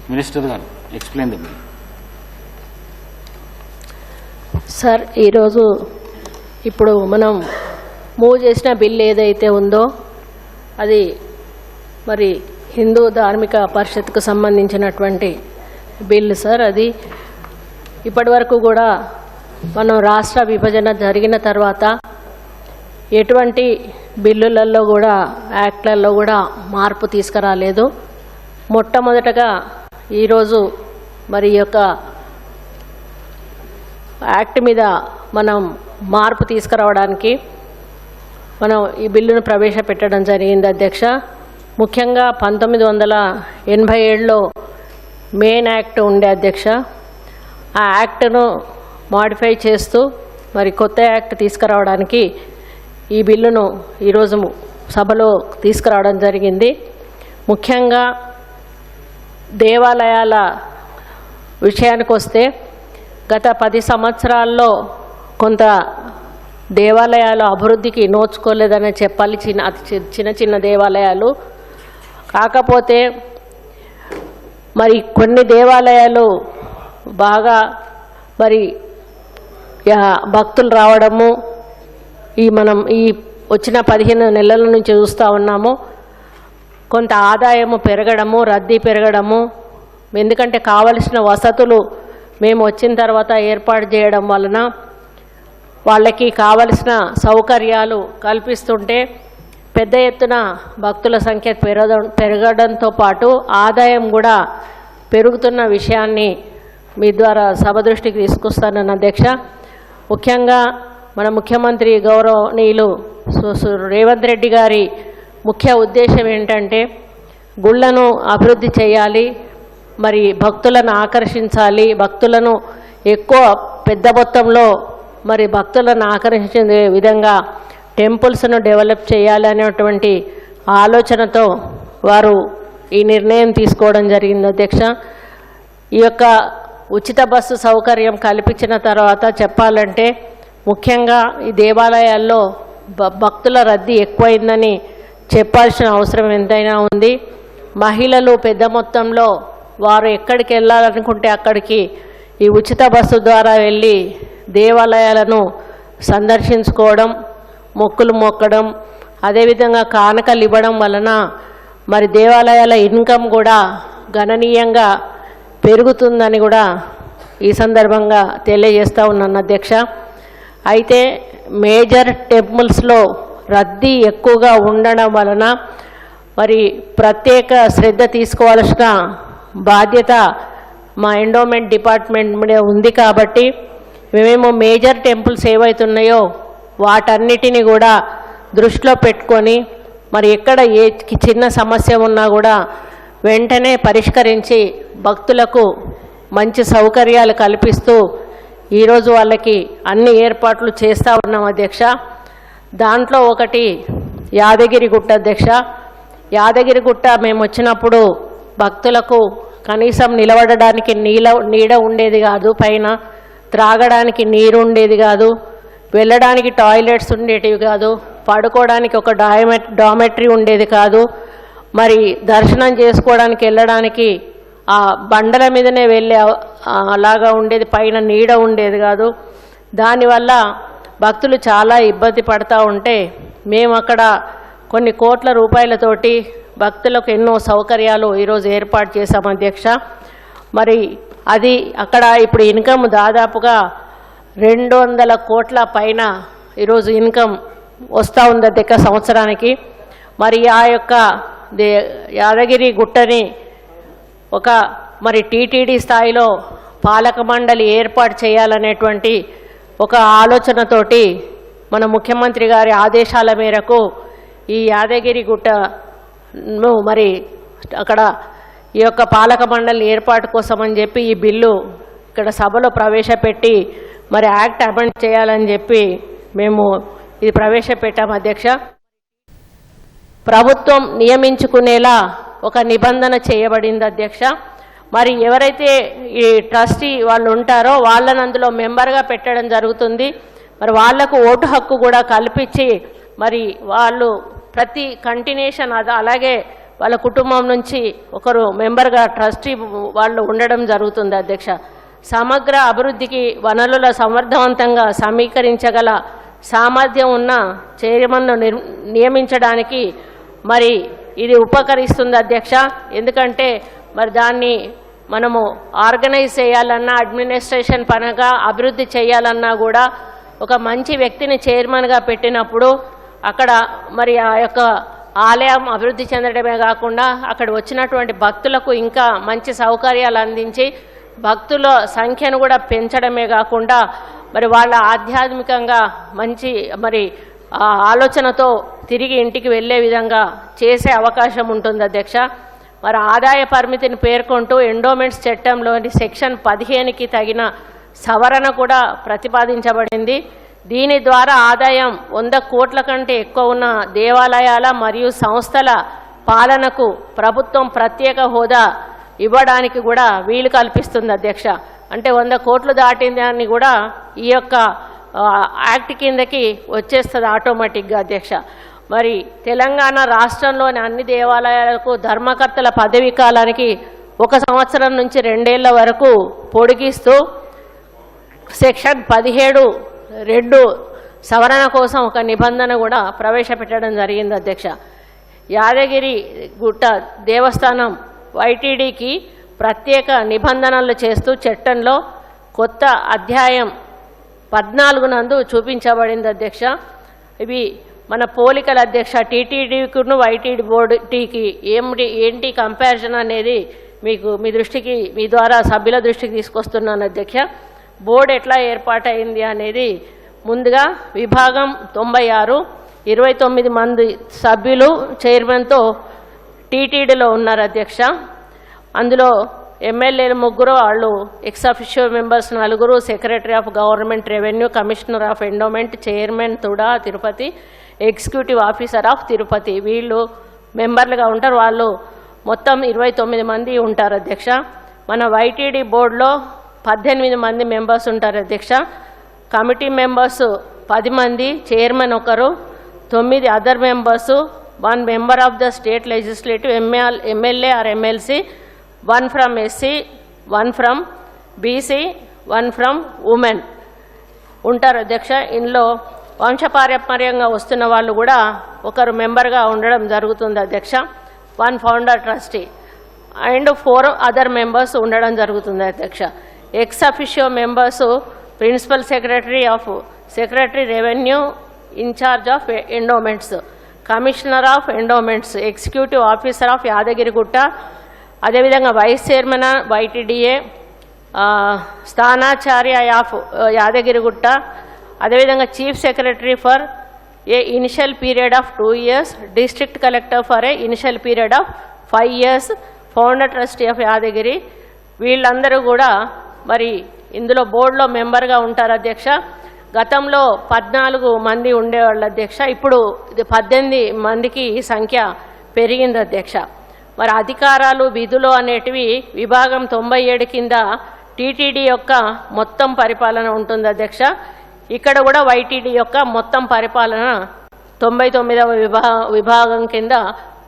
Minister గారు explain the bill. Sir, ఈరోజు ఇప్పుడు మనం మూవ్ చేసిన బిల్ ఏదైతే ఉందో అది మరి హిందూ ధార్మిక పరిషత్కు సంబంధించినటువంటి బిల్లు సార్. అది ఇప్పటి వరకు కూడా మనం రాష్ట్ర విభజన జరిగిన తర్వాత ఎటువంటి బిల్లులలో కూడా యాక్ట్లలో కూడా మార్పు తీసుకురాలేదు. మొట్టమొదటగా ఈరోజు మరి ఈ యొక్క యాక్ట్ మీద మనం మార్పు తీసుకురావడానికి మనం ఈ బిల్లును ప్రవేశపెట్టడం జరిగింది అధ్యక్ష. ముఖ్యంగా 1987లో మెయిన్ యాక్ట్ ఉండే అధ్యక్ష. ఆ యాక్ట్ను మాడిఫై చేస్తూ మరి కొత్త యాక్ట్ తీసుకురావడానికి ఈ బిల్లును ఈరోజు సభలో తీసుకురావడం జరిగింది. ముఖ్యంగా దేవాలయాల విషయానికి వస్తే గత 10 సంవత్సరాల్లో కొంత దేవాలయాలు అభివృద్ధికి నోచుకోలేదని చెప్పాలి. చిన్న చిన్న దేవాలయాలు కాకపోతే మరి కొన్ని దేవాలయాలు బాగా మరి భక్తులు రావడము మనం ఈ వచ్చిన 15 నెలల నుంచి చూస్తూ ఉన్నాము. కొంత ఆదాయము పెరగడము, రద్దీ పెరగడము, ఎందుకంటే కావలసిన వసతులు మేము వచ్చిన తర్వాత ఏర్పాటు చేయడం వలన వాళ్ళకి కావలసిన సౌకర్యాలు కల్పిస్తుంటే పెద్ద ఎత్తున భక్తుల సంఖ్య పెరగడంతో పాటు ఆదాయం కూడా పెరుగుతున్న విషయాన్ని మీ ద్వారా సభ దృష్టికి తీసుకొస్తానన్న అధ్యక్ష. ముఖ్యంగా మన ముఖ్యమంత్రి గౌరవనీయులు రేవంత్ రెడ్డి గారి ముఖ్య ఉద్దేశం ఏంటంటే గుళ్లను అభివృద్ధి చేయాలి, మరి భక్తులను ఆకర్షించాలి, భక్తులను ఎక్కువ పెద్ద మొత్తంలో మరి భక్తులను ఆకర్షించే విధంగా టెంపుల్స్ను డెవలప్ చేయాలి అనేటువంటి ఆలోచనతో వారు ఈ నిర్ణయం తీసుకోవడం జరిగింది అధ్యక్ష. ఈ యొక్క ఉచిత బస్సు సౌకర్యం కల్పించిన తర్వాత చెప్పాలంటే ముఖ్యంగా ఈ దేవాలయాల్లో భక్తుల రద్దీ ఎక్కువైందని చెప్పాల్సిన అవసరం ఎంతైనా ఉంది. మహిళలు పెద్ద మొత్తంలో వారు ఎక్కడికి వెళ్ళాలనుకుంటే అక్కడికి ఈ ఉచిత బస్సు ద్వారా వెళ్ళి దేవాలయాలను సందర్శించుకోవడం, మొక్కులు మొక్కడం, అదేవిధంగా కానుకలు ఇవ్వడం వలన మరి దేవాలయాల ఇన్కమ్ కూడా గణనీయంగా పెరుగుతుందని కూడా ఈ సందర్భంగా తెలియజేస్తూ ఉన్నాను అధ్యక్ష. అయితే మేజర్ టెంపుల్స్లో రద్దీ ఎక్కువగా ఉండడం వలన మరి ప్రత్యేక శ్రద్ధ తీసుకోవాల్సిన బాధ్యత మా ఎండోమెంట్ డిపార్ట్మెంట్ మీద ఉంది. కాబట్టి మేమేమో మేజర్ టెంపుల్స్ ఏవైతున్నాయో వాటన్నిటిని కూడా దృష్టిలో పెట్టుకొని మరి ఎక్కడ ఏ చిన్న సమస్య ఉన్నా కూడా వెంటనే పరిష్కరించి భక్తులకు మంచి సౌకర్యాలు కల్పిస్తూ ఈరోజు వాళ్ళకి అన్ని ఏర్పాట్లు చేస్తూ ఉన్నాం అధ్యక్ష. దాంట్లో ఒకటి యాదగిరిగుట్ట అధ్యక్ష. యాదగిరిగుట్ట మేము వచ్చినప్పుడు భక్తులకు కనీసం నిలబడడానికి నీడ ఉండేది కాదు, పైన త్రాగడానికి నీరు ఉండేది కాదు, వెళ్ళడానికి టాయిలెట్స్ ఉండేటివి కాదు, పడుకోవడానికి ఒక డామెట్రీ ఉండేది కాదు, మరి దర్శనం చేసుకోవడానికి వెళ్ళడానికి ఆ బండల మీదనే వెళ్ళే అలాగా ఉండేది, పైన నీడ ఉండేది కాదు. దానివల్ల భక్తులు చాలా ఇబ్బంది పడుతూ ఉంటే మేము అక్కడ కొన్ని కోట్ల రూపాయలతోటి భక్తులకు ఎన్నో సౌకర్యాలు ఈరోజు ఏర్పాటు చేశాం అధ్యక్ష. మరి అది అక్కడ ఇప్పుడు ఇన్కమ్ దాదాపుగా 200 కోట్ల పైన ఈరోజు ఇన్కమ్ వస్తూ ఉంది అధ్యక్ష సంవత్సరానికి. మరి ఆ యొక్క యాదగిరి గుట్టని ఒక మరి టీటీడీ స్థాయిలో పాలక మండలి ఏర్పాటు చేయాలనేటువంటి ఒక ఆలోచనతోటి మన ముఖ్యమంత్రి గారి ఆదేశాల మేరకు ఈ యాదగిరి గుట్టను మరి అక్కడ ఈ యొక్క పాలక మండలి ఏర్పాటు కోసమని చెప్పి ఈ బిల్లు ఇక్కడ సభలో ప్రవేశపెట్టి మరి యాక్ట్ అమెండ్ చేయాలని చెప్పి మేము ఇది ప్రవేశపెట్టాం అధ్యక్ష. ప్రభుత్వం నియమించుకునేలా ఒక నిబంధన చేయబడింది అధ్యక్ష. మరి ఎవరైతే ఈ ట్రస్టీ వాళ్ళు ఉంటారో వాళ్ళని అందులో మెంబర్గా పెట్టడం జరుగుతుంది. మరి వాళ్లకు ఓటు హక్కు కూడా కల్పించి మరి వాళ్ళు ప్రతి కంటిన్యూషన్ అలాగే వాళ్ళ కుటుంబం నుంచి ఒకరు మెంబర్గా ట్రస్టీ వాళ్ళు ఉండడం జరుగుతుంది అధ్యక్ష. సమగ్ర అభివృద్ధికి వనరుల సమర్థవంతంగా సమీకరించగల సామర్థ్యం ఉన్న చైర్మన్ను నియమించడానికి మరి ఇది ఉపకరిస్తుంది అధ్యక్ష. ఎందుకంటే మరి దాన్ని మనము ఆర్గనైజ్ చేయాలన్నా, అడ్మినిస్ట్రేషన్ పరంగా అభివృద్ధి చేయాలన్నా కూడా ఒక మంచి వ్యక్తిని చైర్మన్గా పెట్టినప్పుడు అక్కడ మరి ఆ యొక్క ఆలయం అభివృద్ధి చెందడమే కాకుండా అక్కడ వచ్చినటువంటి భక్తులకు ఇంకా మంచి సౌకర్యాలు అందించి భక్తుల సంఖ్యను కూడా పెంచడమే కాకుండా మరి వాళ్ళ ఆధ్యాత్మికంగా మంచి మరి ఆలోచనతో తిరిగి ఇంటికి వెళ్ళే విధంగా చేసే అవకాశం ఉంటుంది అధ్యక్ష. మరి ఆదాయ పరిమితిని పేర్కొంటూ ఎండోమెంట్స్ చట్టంలోని సెక్షన్ 15కి తగిన సవరణ కూడా ప్రతిపాదించబడింది. దీని ద్వారా ఆదాయం 100 కోట్ల కంటే ఎక్కువ ఉన్న దేవాలయాల మరియు సంస్థల పాలనకు ప్రభుత్వం ప్రత్యేక హోదా ఇవ్వడానికి కూడా వీలు కల్పిస్తుంది అధ్యక్ష. అంటే 100 కోట్లు దాటిన దాన్ని కూడా ఈ యొక్క యాక్ట్ కిందకి వచ్చేస్తుంది ఆటోమేటిక్గా అధ్యక్ష. మరి తెలంగాణ రాష్ట్రంలోని అన్ని దేవాలయాలకు ధర్మకర్తల పదవీ కాలానికి 1 సంవత్సరం నుంచి 2 ఏళ్ల వరకు పొడిగిస్తూ సెక్షన్ 17(2) సవరణ కోసం ఒక నిబంధన కూడా ప్రవేశపెట్టడం జరిగింది అధ్యక్ష. యాదగిరి గుట్ట దేవస్థానం వైటీడీకి ప్రత్యేక నిబంధనలు చేస్తూ చట్టంలో కొత్త అధ్యాయం 14 నందు చూపించబడింది అధ్యక్ష. ఇవి మన పోలికల అధ్యక్ష. టీటీడీకును వైటీడీ బోర్డుకి ఏంటి కంపారిజన్ అనేది మీకు మీ ద్వారా సభ్యుల దృష్టికి తీసుకొస్తున్నాను అధ్యక్ష. బోర్డు ఎట్లా ఏర్పాటైంది అనేది ముందుగా విభాగం 96, 29 మంది సభ్యులు చైర్మన్తో టీటీడీలో ఉన్నారు అధ్యక్ష. అందులో ఎమ్మెల్యేలు 3, వాళ్ళు ex officio members 4, secretary of government revenue, commissioner of endowment, chairman TUDA Tirupati, executive officer of Tirupati, వీళ్ళు మెంబర్లుగా ఉంటారు. వాళ్ళు మొత్తం 29 మంది ఉంటారు అధ్యక్ష. మన వైటీడీ బోర్డులో 18 మంది మెంబర్స్ ఉంటారు అధ్యక్ష. కమిటీ మెంబర్స్ 10 మంది, chairman 1, 9 other members, 1 member of the state legislative, MLA or MLC, 1 from SC, 1 from BC, 1 from women ఉంటారు అధ్యక్ష. ఇందులో వంశపారంపర్యంగా వస్తున్న వాళ్ళు కూడా ఒకరు మెంబర్గా ఉండడం జరుగుతుంది అధ్యక్ష. 1 founder trustee and 4 other members ఉండడం జరుగుతుంది అధ్యక్ష. Ex officio members principal secretary revenue, incharge of endowments, commissioner of endowments, executive officer of Yadagirigutta, అదేవిధంగా వైస్ చైర్మన్ వైటీడీఏ, స్థానాచార్య ఆఫ్ యాదగిరిగుట్ట, అదేవిధంగా chief secretary for a initial period of 2 years, district collector for a initial period of 5 years, founder trustee of Yadagiri. వీళ్ళందరూ కూడా మరి ఇందులో బోర్డులో మెంబర్గా ఉంటారు అధ్యక్ష. గతంలో 14 మంది ఉండేవాళ్ళు అధ్యక్ష. ఇప్పుడు ఇది 18 మందికి ఈ సంఖ్య పెరిగింది అధ్యక్ష. మరి అధికారాలు, విధులు అనేటివి విభాగం 97 కింద టీటీడీ యొక్క మొత్తం పరిపాలన ఉంటుంది అధ్యక్ష. ఇక్కడ కూడా వైటీడీ యొక్క మొత్తం పరిపాలన 99వ విభాగం కింద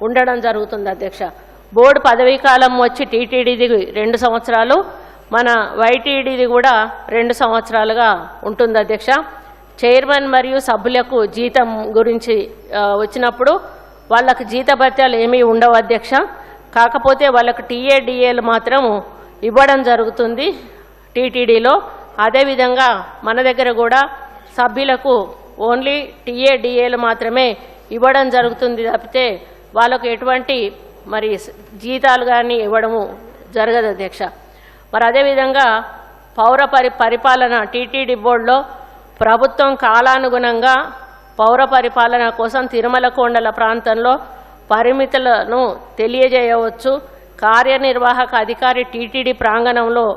ఉండడం జరుగుతుంది అధ్యక్ష. బోర్డు పదవీ కాలం వచ్చి టీటీడీది 2 సంవత్సరాలు, మన వైటీడీది కూడా 2 సంవత్సరాలుగా ఉంటుంది అధ్యక్ష. చైర్మన్ మరియు సభ్యులకు జీతం గురించి వచ్చినప్పుడు వాళ్ళకు జీతభత్యాలు ఏమీ ఉండవు అధ్యక్ష. కాకపోతే వాళ్ళకు టీఏడిఏలు మాత్రం ఇవ్వడం జరుగుతుంది టీటీడీలో. అదేవిధంగా మన దగ్గర కూడా సభ్యులకు ఓన్లీ టీఏడిఏలు మాత్రమే ఇవ్వడం జరుగుతుంది తప్పితే వాళ్ళకు ఎటువంటి మరి జీతాలు కానీ ఇవ్వడము జరగదు అధ్యక్ష. మరి అదేవిధంగా పౌర పరిపాలన టీటీడీ బోర్డులో ప్రభుత్వం కాలానుగుణంగా పౌర పరిపాలన కోసం తిరుమల కొండల ప్రాంతంలో పరిమితులను తెలియజేయవచ్చు. కార్యనిర్వాహక అధికారి టీటీడీ ప్రాంగణంలో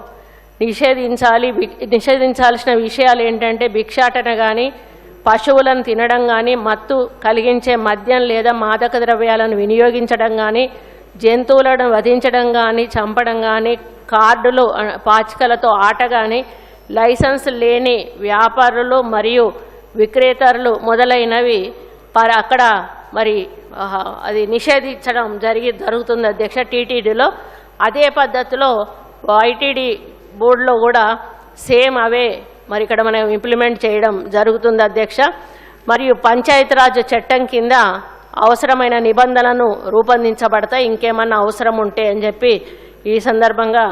నిషేధించాల్సిన విషయాలు ఏంటంటే భిక్షాటన కానీ, పశువులను తినడం కానీ, మత్తు కలిగించే మద్యం లేదా మాదక ద్రవ్యాలను వినియోగించడం కానీ, జంతువులను వధించడం కానీ, చంపడం కానీ, కార్డులు పాచికలతో ఆట కానీ, లైసెన్స్ లేని వ్యాపారులు మరియు విక్రేతలు మొదలైనవి అక్కడ మరి అది నిషేధించడం జరుగుతుంది అధ్యక్ష టీటీడీలో. అదే పద్ధతిలో ఐటీడీ బోర్డులో కూడా సేమ్ అవే మరి ఇక్కడ మనం ఇంప్లిమెంట్ చేయడం జరుగుతుంది అధ్యక్ష. మరియు పంచాయతీరాజ్ చట్టం కింద అవసరమైన నిబంధనలను రూపొందించబడతాయి ఇంకేమన్నా అవసరం ఉంటే అని చెప్పి ఈ సందర్భంగా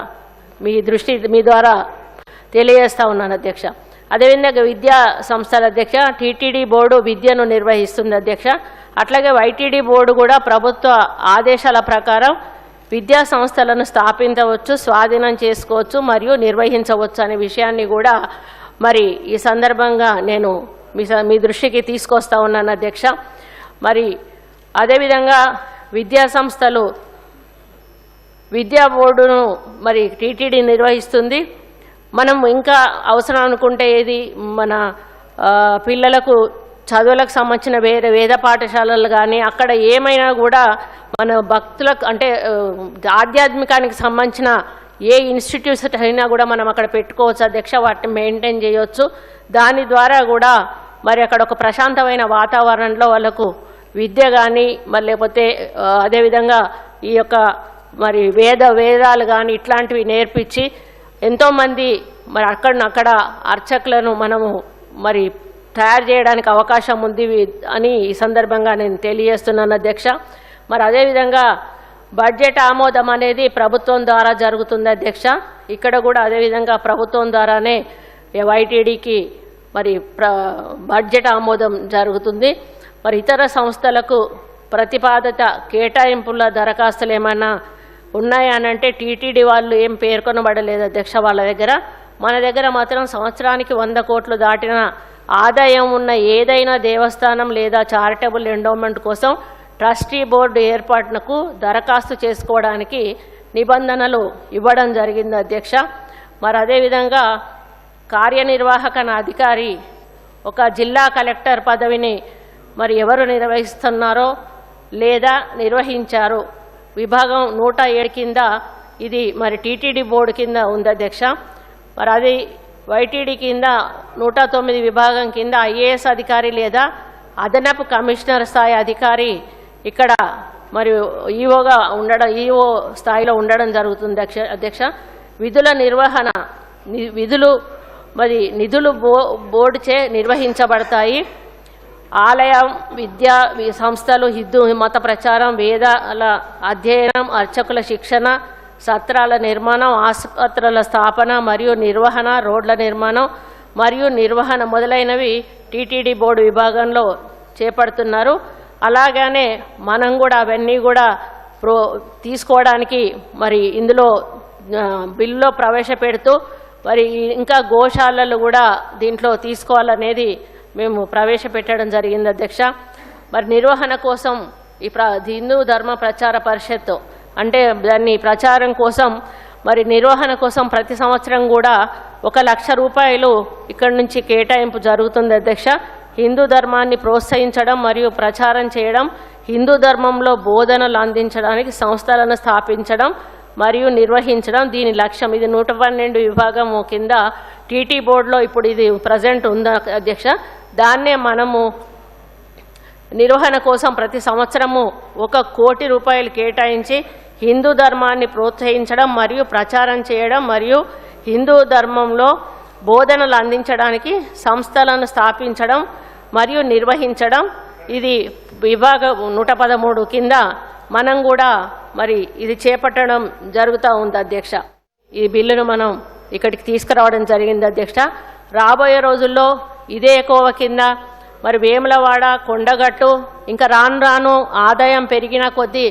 మీ ద్వారా తెలియజేస్తా ఉన్నాను అధ్యక్ష. అదేవిధంగా విద్యా సంస్థల అధ్యక్ష టీటీడీ బోర్డు విద్యను నిర్వహిస్తుంది అధ్యక్ష. అట్లాగే వైటీడీ బోర్డు కూడా ప్రభుత్వ ఆదేశాల ప్రకారం విద్యా సంస్థలను స్థాపించవచ్చు, స్వాధీనం చేసుకోవచ్చు మరియు నిర్వహించవచ్చు అనే విషయాన్ని కూడా మరి ఈ సందర్భంగా నేను మీ దృష్టికి తీసుకొస్తా ఉన్నాను అధ్యక్ష. మరి అదేవిధంగా విద్యా సంస్థలు విద్యా బోర్డును మరి టీటీడీ నిర్వహిస్తుంది. మనం ఇంకా అవసరం అనుకుంటే ఏది మన పిల్లలకు చదువులకు సంబంధించిన వేద పాఠశాలలు కానీ అక్కడ ఏమైనా కూడా మన భక్తులకు అంటే ఆధ్యాత్మికానికి సంబంధించిన ఏ ఇన్స్టిట్యూట్స్ అయినా కూడా మనం అక్కడ పెట్టుకోవచ్చు అధ్యక్ష. వాటిని మెయింటైన్ చేయవచ్చు. దాని ద్వారా కూడా మరి అక్కడ ఒక ప్రశాంతమైన వాతావరణంలో వాళ్ళకు విద్య కానీ మరి లేకపోతే అదేవిధంగా ఈ యొక్క మరి వేదాలు కానీ ఇట్లాంటివి నేర్పించి ఎంతోమంది మరి అక్కడ అర్చకులను మనము మరి తయారు చేయడానికి అవకాశం ఉంది అని ఈ సందర్భంగా నేను తెలియజేస్తున్నాను అధ్యక్ష. మరి అదేవిధంగా బడ్జెట్ ఆమోదం అనేది ప్రభుత్వం ద్వారా జరుగుతుంది అధ్యక్ష. ఇక్కడ కూడా అదేవిధంగా ప్రభుత్వం ద్వారానే వైటీడీకి మరి బడ్జెట్ ఆమోదం జరుగుతుంది. మరి ఇతర సంస్థలకు ప్రతిపాదిత కేటాయింపుల దరఖాస్తులు ఏమైనా ఉన్నాయనంటే టీటీడీ వాళ్ళు ఏం పేర్కొనబడలేదు అధ్యక్ష వాళ్ళ దగ్గర. మన దగ్గర మాత్రం సంవత్సరానికి 100 కోట్లు దాటిన ఆదాయం ఉన్న ఏదైనా దేవస్థానం లేదా చారిటబుల్ ఎండోమెంట్ కోసం ట్రస్టీ బోర్డు ఏర్పాటునకు దరఖాస్తు చేసుకోవడానికి నిబంధనలు ఇవ్వడం జరిగింది అధ్యక్ష. మరి అదేవిధంగా కార్యనిర్వాహక అధికారి ఒక జిల్లా కలెక్టర్ పదవిని మరి ఎవరు నిర్వహిస్తున్నారో లేదా నిర్వహించారో విభాగం 107 కింద ఇది మరి టీటీడీ బోర్డు కింద ఉంది అధ్యక్ష. మరి అది వైటీడీ కింద 109 విభాగం కింద ఐఏఎస్ అధికారి లేదా అదనపు కమిషనర్ స్థాయి అధికారి ఇక్కడ మరి ఈఓగా ఉండడం ఈఓ స్థాయిలో ఉండడం జరుగుతుంది అధ్యక్ష. విధుల నిర్వహణ నిధులు బోర్డుచే నిర్వహించబడతాయి. ఆలయం విద్యా సంస్థలు హిందూ మత ప్రచారం వేదాల అధ్యయనం అర్చకుల శిక్షణ సత్రాల నిర్మాణం ఆసుపత్రుల స్థాపన మరియు నిర్వహణ రోడ్ల నిర్మాణం మరియు నిర్వహణ మొదలైనవి టీటీడీ బోర్డు విభాగంలో చేపడుతున్నారు. అలాగనే మనం కూడా అవన్నీ కూడా తీసుకోవడానికి మరి ఇందులో బిల్లులో ప్రవేశపెడుతూ మరి ఇంకా గోశాలలు కూడా దీంట్లో తీసుకోవాలనేది మేము ప్రవేశపెట్టడం జరిగింది అధ్యక్ష. మరి నిర్వహణ కోసం ఈ హిందూ ధర్మ ప్రచార పరిషత్ అంటే దాన్ని ప్రచారం కోసం మరి నిర్వహణ కోసం ప్రతి సంవత్సరం కూడా 1,00,000 రూపాయలు ఇక్కడి నుంచి కేటాయింపు జరుగుతుంది అధ్యక్ష. హిందూ ధర్మాన్ని ప్రోత్సహించడం మరియు ప్రచారం చేయడం, హిందూ ధర్మంలో బోధనలు అందించడానికి సంస్థలను స్థాపించడం మరియు నిర్వహించడం దీని లక్ష్యం. ఇది 112 విభాగం కింద టీటీ బోర్డులో ఇప్పుడు ఇది ప్రజెంట్ ఉంది అధ్యక్ష. దాన్నే మనము నిర్వహణ కోసం ప్రతి సంవత్సరము 1 కోటి రూపాయలు కేటాయించి హిందూ ధర్మాన్ని ప్రోత్సహించడం మరియు ప్రచారం చేయడం మరియు హిందూ ధర్మంలో బోధనలు అందించడానికి సంస్థలను స్థాపించడం మరియు నిర్వహించడం ఇది విభాగం 113 కింద మనం కూడా మరి ఇది చేపట్టడం జరుగుతూ ఉంది అధ్యక్ష. ఈ బిల్లును మనం ఇక్కడికి తీసుకురావడం జరిగింది అధ్యక్ష. రాబోయే రోజుల్లో ఇదే కోవ కింద మరి వేములవాడ కొండగట్టు ఇంకా రాను ఆదాయం పెరిగిన కొద్దీ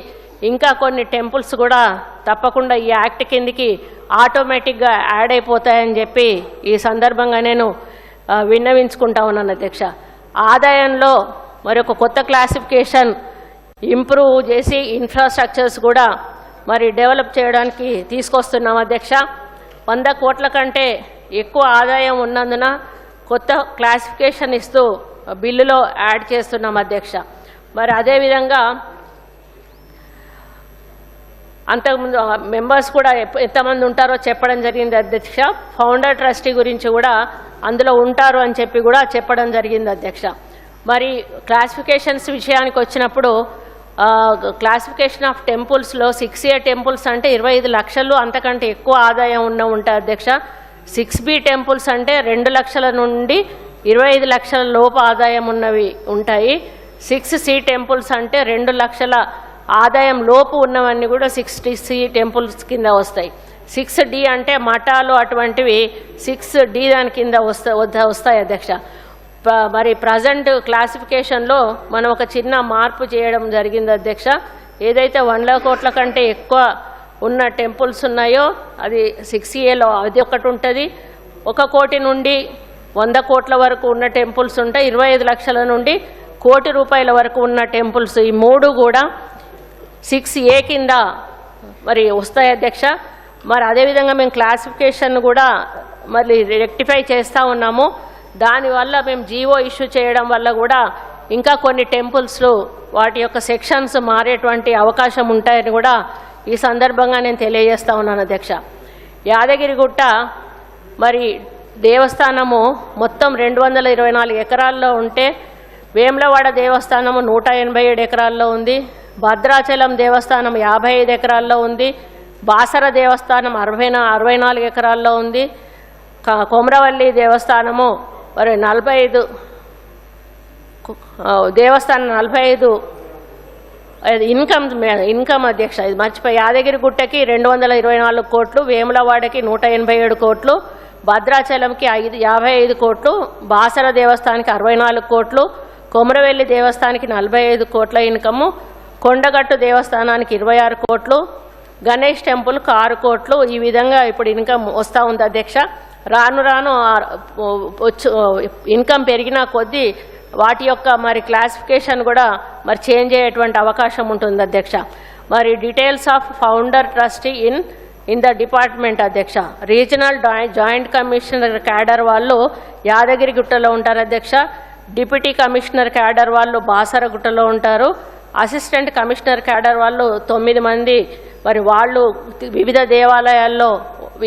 ఇంకా కొన్ని టెంపుల్స్ కూడా తప్పకుండా ఈ యాక్ట్ కిందికి ఆటోమేటిక్గా యాడ్ అయిపోతాయని చెప్పి ఈ సందర్భంగా నేను విన్నవించుకుంటా ఉన్నాను అధ్యక్ష. ఆదాయంలో మరి ఒక కొత్త క్లాసిఫికేషన్ ఇంప్రూవ్ చేసి ఇన్ఫ్రాస్ట్రక్చర్స్ కూడా మరి డెవలప్ చేయడానికి తీసుకొస్తున్నాం అధ్యక్ష. 100 కోట్ల కంటే ఎక్కువ ఆదాయం ఉన్నందున కొత్త క్లాసిఫికేషన్ ఇస్తూ బిల్లులో యాడ్ చేస్తున్నాం అధ్యక్ష. మరి అదేవిధంగా అంతకుముందు మెంబర్స్ కూడా ఎంతమంది ఉంటారో చెప్పడం జరిగింది అధ్యక్ష. ఫౌండర్ ట్రస్టీ గురించి కూడా అందులో ఉంటారు అని చెప్పి కూడా చెప్పడం జరిగింది అధ్యక్ష. మరి క్లాసిఫికేషన్స్ విషయానికి వచ్చినప్పుడు క్లాసిఫికేషన్ ఆఫ్ టెంపుల్స్లో 6A టెంపుల్స్ అంటే 25 లక్షలు అంతకంటే ఎక్కువ ఆదాయం ఉంటాయి అధ్యక్ష. 6B టెంపుల్స్ అంటే 2 లక్షల నుండి 25 లక్షల లోపు ఆదాయం ఉన్నవి ఉంటాయి. 6C టెంపుల్స్ అంటే 2 లక్షల ఆదాయం లోపు ఉన్నవన్నీ కూడా 6C టెంపుల్స్ కింద వస్తాయి. 6D అంటే మఠాలు అటువంటివి 6D దాని కింద వస్తాయి అధ్యక్ష. మరి ప్రజెంట్ క్లాసిఫికేషన్లో మనం ఒక చిన్న మార్పు చేయడం జరిగింది అధ్యక్ష. ఏదైతే 1,00,000 కోట్ల కంటే ఎక్కువ ఉన్న టెంపుల్స్ ఉన్నాయో అది 6Aలో అది ఒకటి ఉంటుంది. 1 కోటి నుండి 100 కోట్ల వరకు ఉన్న టెంపుల్స్ ఉంటాయి. 25 లక్షల నుండి 1 కోటి రూపాయల వరకు ఉన్న టెంపుల్స్ ఈ 3 కూడా 6A కింద మరి వస్తాయి అధ్యక్ష. మరి అదేవిధంగా మేము క్లాసిఫికేషన్ కూడా మరి రెక్టిఫై చేస్తూ ఉన్నాము. దానివల్ల మేము జీవో ఇష్యూ చేయడం వల్ల కూడా ఇంకా కొన్ని టెంపుల్స్లో వాటి యొక్క సెక్షన్స్ మారేటువంటి అవకాశం ఉంటాయని కూడా ఈ సందర్భంగా నేను తెలియజేస్తా ఉన్నాను అధ్యక్ష. యాదగిరిగుట్ట మరి దేవస్థానము మొత్తం 224 ఎకరాల్లో ఉంటే వేములవాడ దేవస్థానము 187 ఎకరాల్లో ఉంది. భద్రాచలం దేవస్థానం 55 ఎకరాల్లో ఉంది. బాసర దేవస్థానం 64 ఎకరాల్లో ఉంది. కొమరవల్లి దేవస్థానము మరి 45 దేవస్థానం 45 ఇన్కమ్ అధ్యక్ష. ఇది మర్చిపోయి యాదగిరిగుట్టకి 224 కోట్లు, వేములవాడకి 187 కోట్లు, భద్రాచలంకి 55 కోట్లు, బాసర దేవస్థానానికి 64 కోట్లు, కొమరవెల్లి దేవస్థానానికి 45 కోట్ల ఇన్కము, కొండగట్టు దేవస్థానానికి 26 కోట్లు, గణేష్ టెంపుల్కి 6 కోట్లు. ఈ విధంగా ఇప్పుడు ఇన్కమ్ వస్తూ ఉంది అధ్యక్ష. రాను రాను ఇన్కమ్ పెరిగిన కొద్దీ వాటి యొక్క మరి క్లాసిఫికేషన్ కూడా మరి చేంజ్ అయ్యేటువంటి అవకాశం ఉంటుంది అధ్యక్ష. మరి details of founder trustee in the department అధ్యక్ష. రీజనల్ జాయింట్ కమిషనర్ క్యాడర్ వాళ్ళు యాదగిరిగుట్టలో ఉంటారు అధ్యక్ష. డిప్యూటీ కమిషనర్ క్యాడర్ వాళ్ళు బాసరగుట్టలో ఉంటారు. అసిస్టెంట్ కమిషనర్ క్యాడర్ వాళ్ళు 9 మంది మరి వాళ్ళు వివిధ దేవాలయాల్లో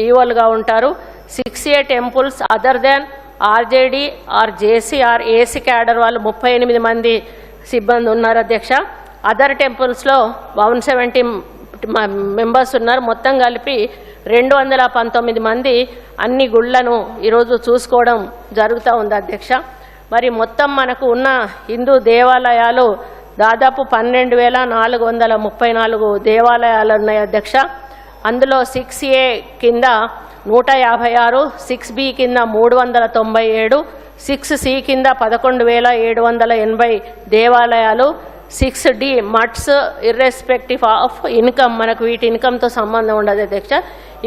ఈవోలుగా ఉంటారు. 6A temples other than RJD or JC or AC cadre వాళ్ళు 38 మంది సిబ్బంది ఉన్నారు అధ్యక్ష. అదర్ టెంపుల్స్లో 170 మెంబర్స్ ఉన్నారు. మొత్తం కలిపి 219 మంది అన్ని గుళ్లను ఈరోజు చూసుకోవడం జరుగుతూ ఉంది అధ్యక్ష. మరి మొత్తం మనకు ఉన్న హిందూ దేవాలయాలు దాదాపు 12,434 దేవాలయాలు ఉన్నాయి అధ్యక్ష. అందులో 6A కింద 156, 6B కింద 397, 6C కింద 11,780 దేవాలయాలు, 6D మట్స్ ఇర్రెస్పెక్టివ్ ఆఫ్ ఇన్కమ్ మనకు వీటి ఇన్కమ్తో సంబంధం ఉండదు అధ్యక్ష.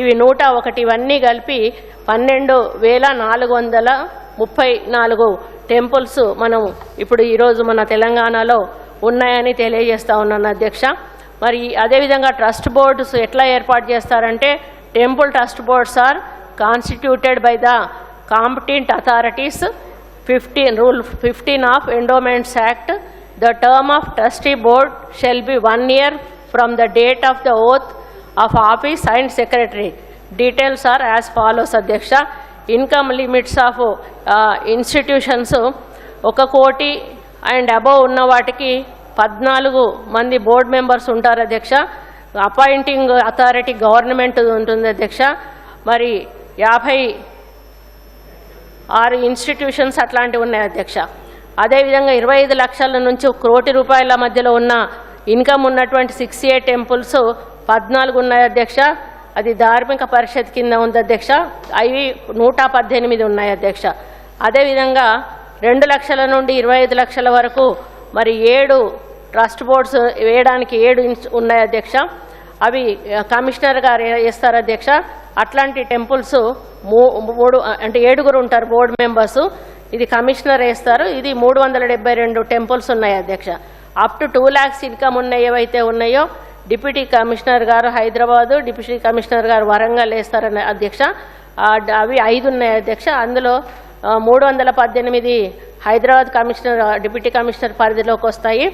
ఇవి 101 ఇవన్నీ కలిపి 12,434 టెంపుల్స్ మనం ఇప్పుడు ఈరోజు మన తెలంగాణలో ఉన్నాయని తెలియజేస్తా ఉన్నాను అధ్యక్ష. మరి అదేవిధంగా ట్రస్ట్ బోర్డ్స్ ఎట్లా ఏర్పాటు చేస్తారంటే temple trust boards are constituted by the competent authorities. Rule 15 of Endowments Act. The term of trustee board shall be 1 year from the date of the oath of office and secretary. Details are as follows అధ్యక్ష. Income limits of institutions 1 కోటి and above ఉన్న వాటికి 14 మంది board members ఉంటారు అధ్యక్ష. Appointing authority government ఉంటుంది అధ్యక్ష. మరి 56 ఇన్స్టిట్యూషన్స్ అట్లాంటివి ఉన్నాయి అధ్యక్ష. అదేవిధంగా 25 లక్షల నుంచి 1 కోటి రూపాయల మధ్యలో ఉన్న ఇన్కమ్ ఉన్నటువంటి 6A టెంపుల్స్ 14 ఉన్నాయి అధ్యక్ష. అది ధార్మిక పరిషత్ కింద ఉంది అధ్యక్ష. అవి 118 ఉన్నాయి అధ్యక్ష. అదేవిధంగా 2 లక్షల నుండి 25 లక్షల వరకు మరి 7 ట్రస్ట్ బోర్డ్స్ వేయడానికి 7 ఉన్నాయి అధ్యక్ష. అవి కమిషనర్ గారు వేస్తారు అధ్యక్ష. అట్లాంటి టెంపుల్స్ 3 అంటే 7 ఉంటారు బోర్డు మెంబర్స్. ఇది కమిషనర్ వేస్తారు. ఇది 372 టెంపుల్స్ ఉన్నాయి అధ్యక్ష. అప్ టు 2 lakhs ఇన్కమ్ ఉన్నాయి ఏవైతే ఉన్నాయో డిప్యూటీ కమిషనర్ గారు హైదరాబాదు, డిప్యూటీ కమిషనర్ గారు వరంగల్ వేస్తారని అధ్యక్ష. అవి 5 ఉన్నాయి అధ్యక్ష. అందులో 318 హైదరాబాద్ కమిషనర్ డిప్యూటీ కమిషనర్ పరిధిలోకి వస్తాయి.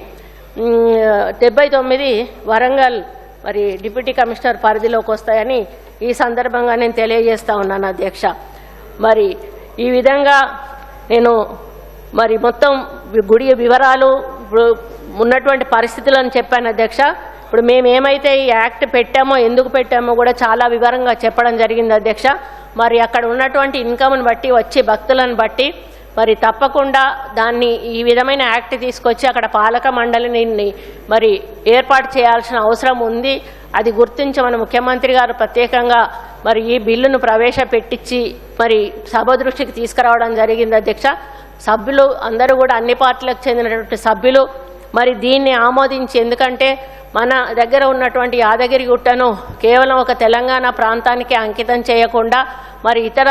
79 వరంగల్ మరి డిప్యూటీ కమిషనర్ పరిధిలోకి వస్తాయని ఈ సందర్భంగా నేను తెలియజేస్తా ఉన్నాను అధ్యక్ష. మరి ఈ విధంగా నేను మరి మొత్తం గుడి వివరాలు ఉన్నటువంటి పరిస్థితులను చెప్పాను అధ్యక్ష. ఇప్పుడు మేము ఏమైతే ఈ యాక్ట్ పెట్టామో ఎందుకు పెట్టామో కూడా చాలా వివరంగా చెప్పడం జరిగింది అధ్యక్ష. మరి అక్కడ ఉన్నటువంటి ఇన్కమ్ని బట్టి వచ్చి భక్తులను బట్టి మరి తప్పకుండా దాన్ని ఈ విధమైన యాక్ట్ తీసుకొచ్చి అక్కడ పాలక మండలిని మరి ఏర్పాటు చేయాల్సిన అవసరం ఉంది. అది గుర్తించి మన ముఖ్యమంత్రి గారు ప్రత్యేకంగా మరి ఈ బిల్లును ప్రవేశపెట్టించి మరి సభ దృష్టికి తీసుకురావడం జరిగింది అధ్యక్ష. సభ్యులు అందరూ కూడా అన్ని పార్టీలకు చెందినటువంటి సభ్యులు మరి దీన్ని ఆమోదించి, ఎందుకంటే మన దగ్గర ఉన్నటువంటి యాదగిరిగుట్టను కేవలం ఒక తెలంగాణ ప్రాంతానికి అంకితం చేయకుండా మరి ఇతర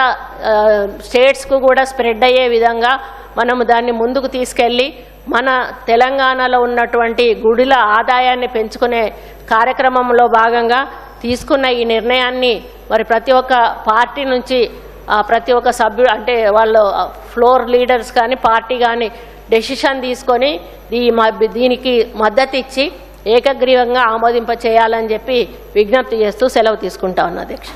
స్టేట్స్కు కూడా స్ప్రెడ్ అయ్యే విధంగా మనము దాన్ని ముందుకు తీసుకెళ్ళి మన తెలంగాణలో ఉన్నటువంటి గుడుల ఆదాయాన్ని పెంచుకునే కార్యక్రమంలో భాగంగా తీసుకున్న ఈ నిర్ణయాన్ని మరి ప్రతి ఒక్క పార్టీ నుంచి ప్రతి ఒక్క సభ్యుడు అంటే వాళ్ళు ఫ్లోర్ లీడర్స్ కానీ పార్టీ కానీ డెసిషన్ తీసుకొని దీనికి మద్దతు ఇచ్చి ఏకగ్రీవంగా ఆమోదింప చేయాలని చెప్పి విజ్ఞప్తి చేస్తూ సెలవు తీసుకుంటా ఉన్నా అధ్యక్ష.